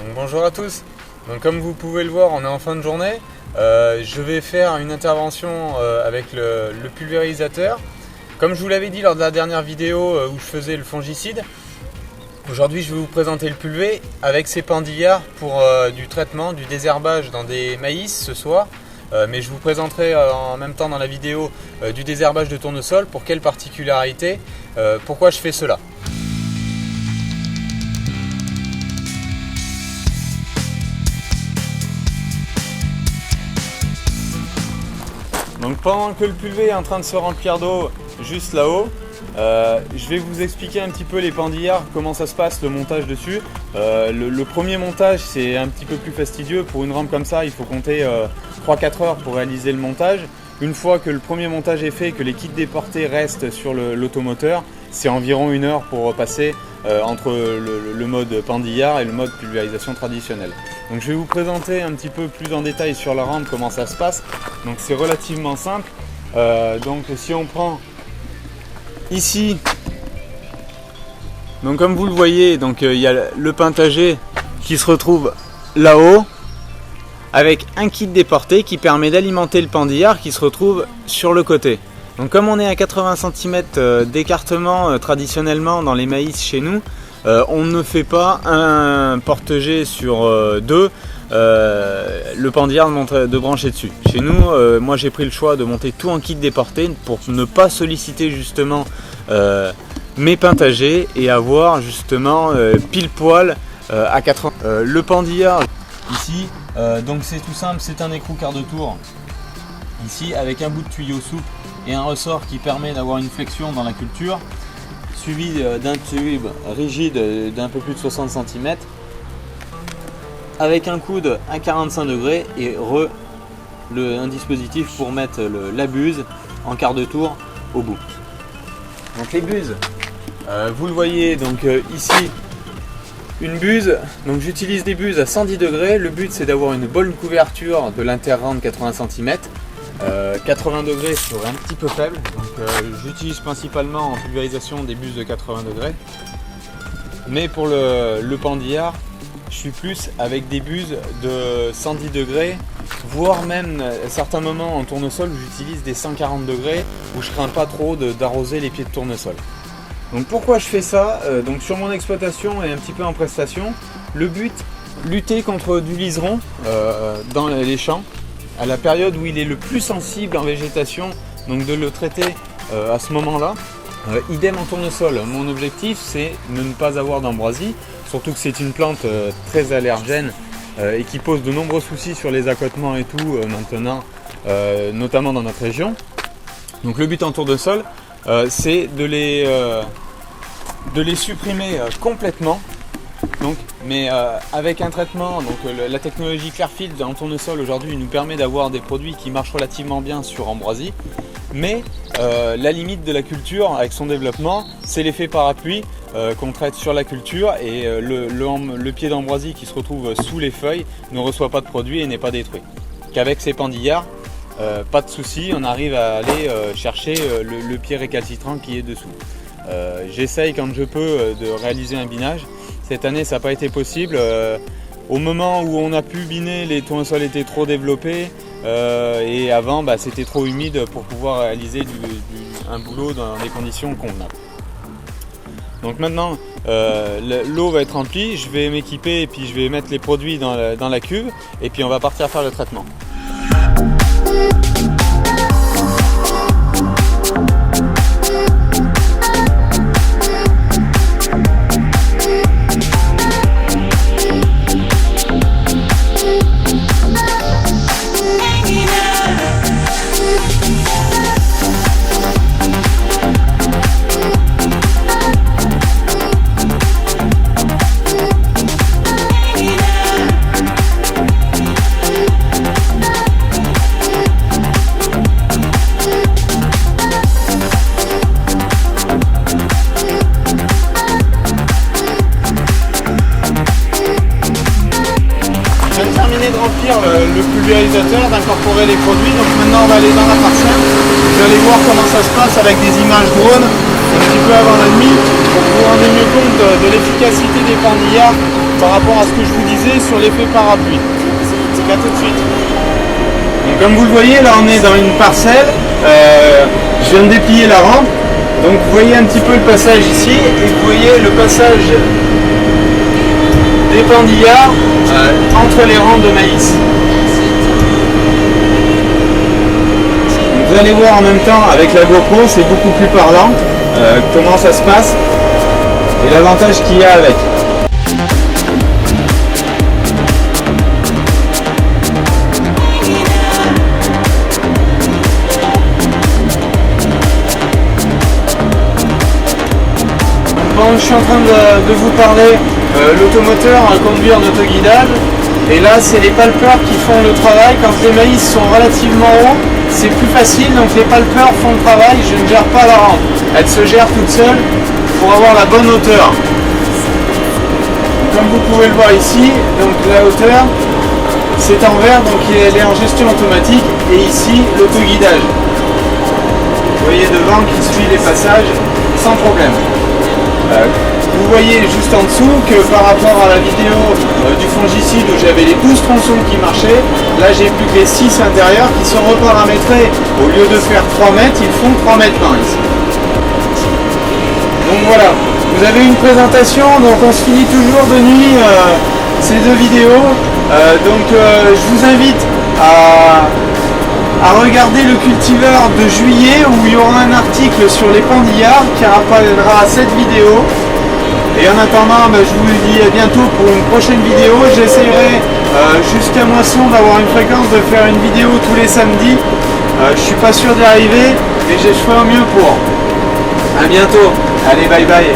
Donc, bonjour à tous. Donc, comme vous pouvez le voir, on est en fin de journée. Je vais faire une intervention avec le pulvérisateur. Comme je vous l'avais dit lors de la dernière vidéo où je faisais le fongicide, aujourd'hui je vais vous présenter le pulvé avec ses pendillards pour du traitement, du désherbage dans des maïs ce soir. Mais je vous présenterai en même temps dans la vidéo du désherbage de tournesol. Pour quelle particularité, pourquoi je fais cela. Donc pendant que le pulvé est en train de se remplir d'eau juste là-haut, je vais vous expliquer un petit peu les pendillards, comment ça se passe, le montage dessus. Le premier montage c'est un petit peu plus fastidieux. Pour une rampe comme ça, il faut compter 3-4 heures pour réaliser le montage. Une fois que le premier montage est fait, que les kits déportés restent sur l'automoteur, c'est environ 1 heure pour passer entre le mode pendillard et le mode pulvérisation traditionnel. Donc je vais vous présenter un petit peu plus en détail sur la rampe comment ça se passe. Donc c'est relativement simple. Donc si on prend ici, donc comme vous le voyez, donc il y a le pintager qui se retrouve là-haut avec un kit déporté qui permet d'alimenter le pendillard qui se retrouve sur le côté. Donc comme on est à 80 cm d'écartement traditionnellement dans les maïs chez nous, on ne fait pas un porte-jet sur 2, le pendillard de brancher dessus. Chez nous, moi j'ai pris le choix de monter tout en kit déporté pour ne pas solliciter justement mes pintagers et avoir justement pile poil à 80. Le pendillard ici, donc c'est tout simple, c'est un écrou quart de tour ici avec un bout de tuyau souple et un ressort qui permet d'avoir une flexion dans la culture, suivi d'un tube rigide d'un peu plus de 60 cm avec un coude à 45 degrés et un dispositif pour mettre la buse en quart de tour au bout. Donc les buses, vous le voyez donc ici une buse, donc j'utilise des buses à 110 degrés. Le but c'est d'avoir une bonne couverture de l'interrand de 80 cm. 80 degrés serait un petit peu faible, donc j'utilise principalement en pulvérisation des buses de 80 degrés. Mais pour le pendillard, je suis plus avec des buses de 110 degrés, voire même à certains moments en tournesol où j'utilise des 140 degrés où je crains pas trop d'arroser les pieds de tournesol. Donc pourquoi je fais ça? Donc sur mon exploitation et un petit peu en prestation, le but, lutter contre du liseron dans les champs à la période où il est le plus sensible en végétation, donc de le traiter à ce moment-là. Idem en tournesol, mon objectif c'est de ne pas avoir d'ambroisie, surtout que c'est une plante très allergène et qui pose de nombreux soucis sur les accotements et tout maintenant, notamment dans notre région. Donc le but en tournesol, c'est de les supprimer complètement. Donc, mais avec un traitement, donc la technologie Clearfield en tournesol aujourd'hui nous permet d'avoir des produits qui marchent relativement bien sur ambroisie. Mais la limite de la culture avec son développement, c'est l'effet parapluie qu'on traite sur la culture et le pied d'ambroisie qui se retrouve sous les feuilles ne reçoit pas de produit et n'est pas détruit. Qu'avec ces pendillards, pas de souci, on arrive à aller chercher le pied récalcitrant qui est dessous. J'essaye quand je peux de réaliser un binage. Cette année ça n'a pas été possible. Au moment où on a pu biner, les tournesols étaient trop développés et avant c'était trop humide pour pouvoir réaliser un boulot dans des conditions convenables. Donc maintenant l'eau va être remplie, je vais m'équiper et puis je vais mettre les produits dans la cuve et puis on va partir faire le traitement. Le pulvérisateur, d'incorporer les produits. Donc maintenant on va aller dans la parcelle. Vous allez voir comment ça se passe avec des images drone un petit peu avant la nuit pour que vous vous rendez mieux compte de l'efficacité des pendillards par rapport à ce que je vous disais sur l'effet parapluie. Donc à tout de suite. Donc comme vous le voyez, là on est dans une parcelle. Je viens de déplier la rampe. Donc vous voyez un petit peu le passage ici et vous voyez le passage des pendillards entre les rangs de maïs. Donc, vous allez voir en même temps avec la GoPro, c'est beaucoup plus parlant comment ça se passe et l'avantage qu'il y a avec. Bon, je suis en train de vous parler l'automoteur à conduire en autoguidage, et là c'est les palpeurs qui font le travail. Quand les maïs sont relativement hauts, c'est plus facile, donc les palpeurs font le travail. Je ne gère pas la rampe, elle se gère toute seule pour avoir la bonne hauteur. Comme vous pouvez le voir ici, donc la hauteur c'est en vert, donc elle est en gestion automatique, et ici l'autoguidage. Vous voyez devant qui suit les passages sans problème. Vous voyez juste en dessous que par rapport à la vidéo du fongicide où j'avais les 12 tronçons qui marchaient, là j'ai plus que les 6 intérieurs qui sont reparamétrés. Au lieu de faire 3 mètres, ils font 3 mètres 20 ici. Donc voilà, vous avez une présentation, donc on se finit toujours de nuit ces deux vidéos. Je vous invite à regarder le cultivar de juillet où il y aura un article sur les pendillards qui rappellera cette vidéo. Et en attendant, je vous dis à bientôt pour une prochaine vidéo. J'essaierai jusqu'à moisson d'avoir une fréquence de faire une vidéo tous les samedis. Je suis pas sûr d'y arriver, mais je ferai au mieux pour. À bientôt. Allez, bye bye.